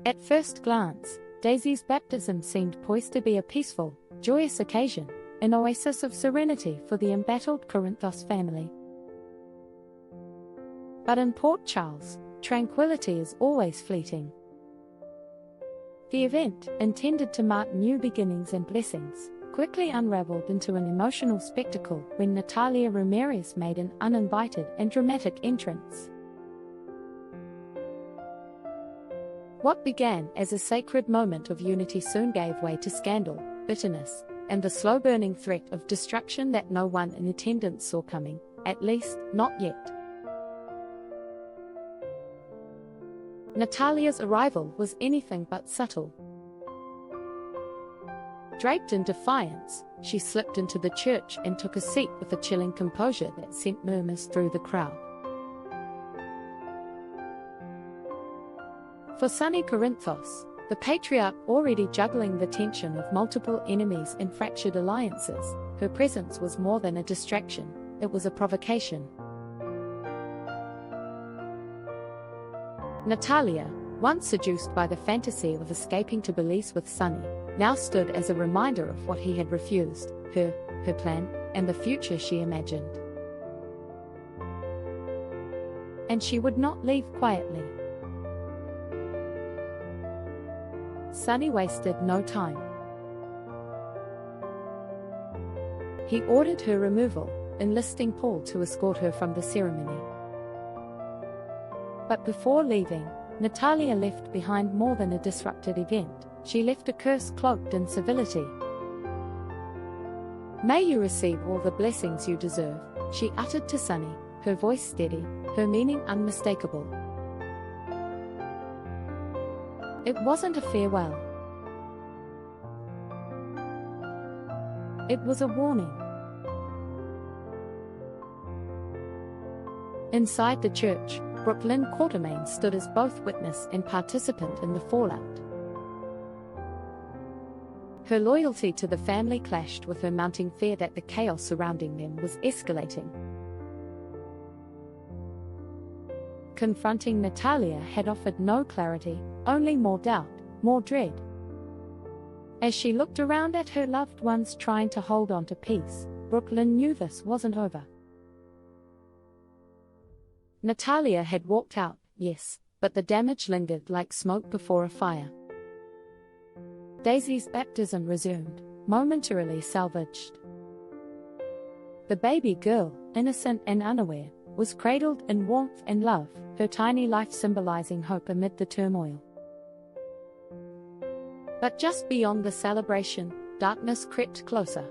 At first glance, Daisy's baptism seemed poised to be a peaceful, joyous occasion, an oasis of serenity for the embattled Corinthos family. But in Port Charles, tranquility is always fleeting. The event, intended to mark new beginnings and blessings, quickly unraveled into an emotional spectacle when Natalia Ramirez made an uninvited and dramatic entrance. What began as a sacred moment of unity soon gave way to scandal, bitterness, and the slow-burning threat of destruction that no one in attendance saw coming, at least, not yet. Natalia's arrival was anything but subtle. Draped in defiance, she slipped into the church and took a seat with a chilling composure that sent murmurs through the crowd. For Sonny Corinthos, the patriarch already juggling the tension of multiple enemies and fractured alliances, her presence was more than a distraction, it was a provocation. Natalia, once seduced by the fantasy of escaping to Belize with Sonny, now stood as a reminder of what he had refused, her plan, and the future she imagined. And she would not leave quietly. Sonny wasted no time. He ordered her removal, enlisting Paul to escort her from the ceremony. But before leaving, Natalia left behind more than a disrupted event. She left a curse cloaked in civility. "May you receive all the blessings you deserve," she uttered to Sonny, her voice steady, her meaning unmistakable. It wasn't a farewell. It was a warning. Inside the church, Brooklyn Quartermain stood as both witness and participant in the fallout. Her loyalty to the family clashed with her mounting fear that the chaos surrounding them was escalating. Confronting Natalia had offered no clarity, only more doubt, more dread. As she looked around at her loved ones trying to hold on to peace, Brooklyn knew this wasn't over. Natalia had walked out, yes, but the damage lingered like smoke before a fire. Daisy's baptism resumed, momentarily salvaged. The baby girl, innocent and unaware, was cradled in warmth and love, her tiny life symbolizing hope amid the turmoil. But just beyond the celebration, darkness crept closer.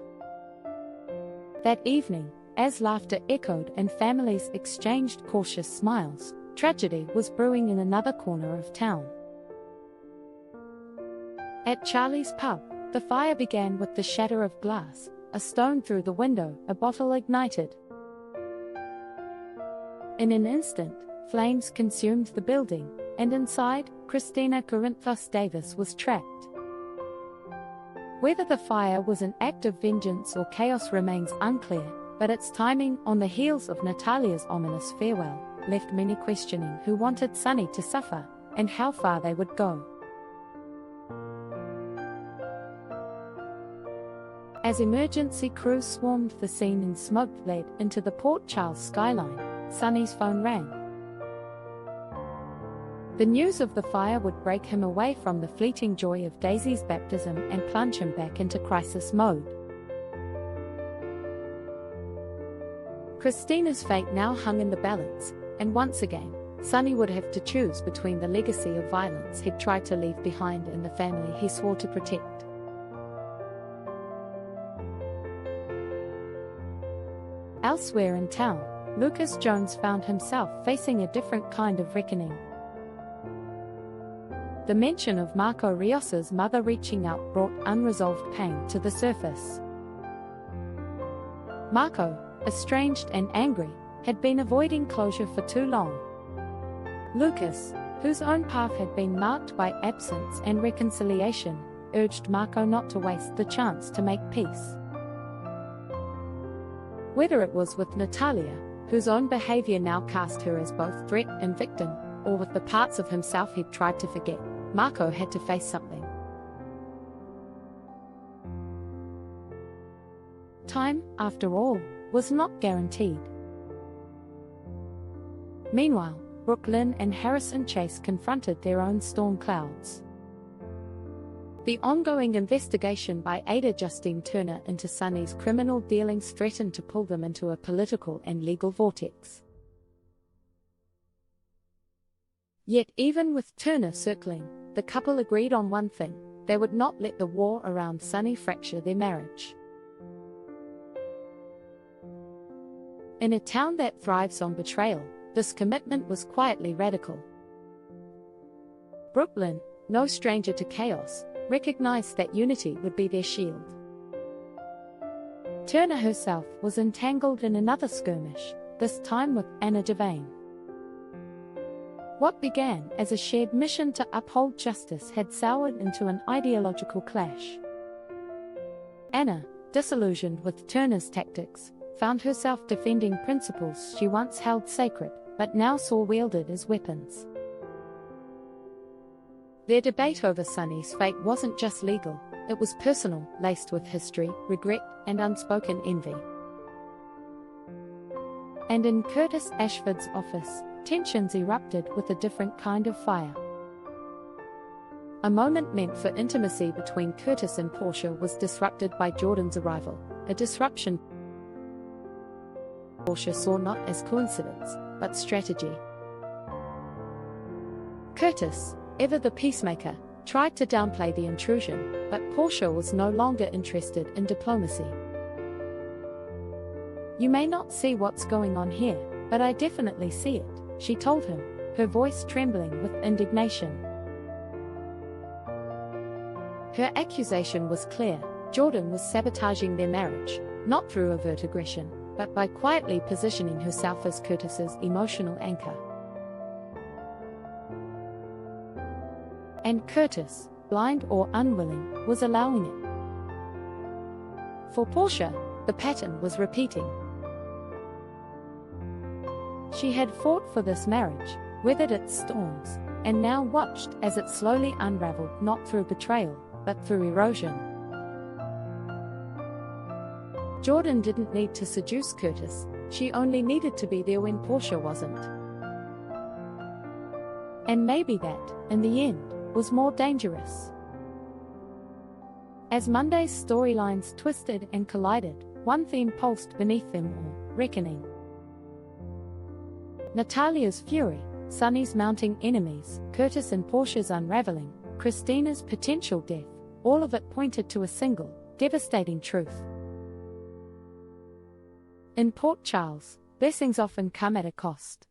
That evening, as laughter echoed and families exchanged cautious smiles, tragedy was brewing in another corner of town. At Charlie's pub, the fire began with the shatter of glass, a stone through the window, a bottle ignited. In an instant, flames consumed the building, and inside, Kristina Corinthos Davis was trapped. Whether the fire was an act of vengeance or chaos remains unclear, but its timing, on the heels of Natalia's ominous farewell, left many questioning who wanted Sonny to suffer, and how far they would go. As emergency crews swarmed the scene and smoke bled into the Port Charles skyline, Sonny's phone rang. The news of the fire would break him away from the fleeting joy of Daisy's baptism and plunge him back into crisis mode. Kristina's fate now hung in the balance, and once again, Sonny would have to choose between the legacy of violence he'd tried to leave behind and the family he swore to protect. Elsewhere in town, Lucas Jones found himself facing a different kind of reckoning. The mention of Marco Rios's mother reaching out brought unresolved pain to the surface. Marco, estranged and angry, had been avoiding closure for too long. Lucas, whose own path had been marked by absence and reconciliation, urged Marco not to waste the chance to make peace. Whether it was with Natalia, whose own behavior now cast her as both threat and victim, or with the parts of himself he'd tried to forget, Marco had to face something. Time, after all, was not guaranteed. Meanwhile, Brooklyn and Harrison Chase confronted their own storm clouds. The ongoing investigation by Ada Justine Turner into Sonny's criminal dealings threatened to pull them into a political and legal vortex. Yet even with Turner circling, the couple agreed on one thing: they would not let the war around Sonny fracture their marriage. In a town that thrives on betrayal, this commitment was quietly radical. Brooklyn, no stranger to chaos, recognized that unity would be their shield. Turner herself was entangled in another skirmish, this time with Anna Devane. What began as a shared mission to uphold justice had soured into an ideological clash. Anna, disillusioned with Turner's tactics, found herself defending principles she once held sacred, but now saw wielded as weapons. Their debate over Sonny's fate wasn't just legal, it was personal, laced with history, regret, and unspoken envy. And in Curtis Ashford's office, tensions erupted with a different kind of fire. A moment meant for intimacy between Curtis and Portia was disrupted by Jordan's arrival, a disruption Portia saw not as coincidence, but strategy. Curtis, ever the peacemaker, tried to downplay the intrusion, but Portia was no longer interested in diplomacy. "You may not see what's going on here, but I definitely see it," she told him, her voice trembling with indignation. Her accusation was clear: Jordan was sabotaging their marriage, not through overt aggression, but by quietly positioning herself as Curtis's emotional anchor. And Curtis, blind or unwilling, was allowing it. For Portia, the pattern was repeating. She had fought for this marriage, weathered its storms, and now watched as it slowly unraveled, not through betrayal, but through erosion. Jordan didn't need to seduce Curtis, she only needed to be there when Portia wasn't. And maybe that, in the end, was more dangerous. As Monday's storylines twisted and collided, one theme pulsed beneath them all: reckoning. Natalia's fury, Sonny's mounting enemies, Curtis and Portia's unraveling, Kristina's potential death, all of it pointed to a single, devastating truth. In Port Charles, blessings often come at a cost.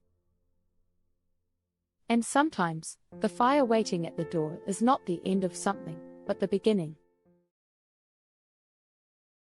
And sometimes, the fire waiting at the door is not the end of something, but the beginning.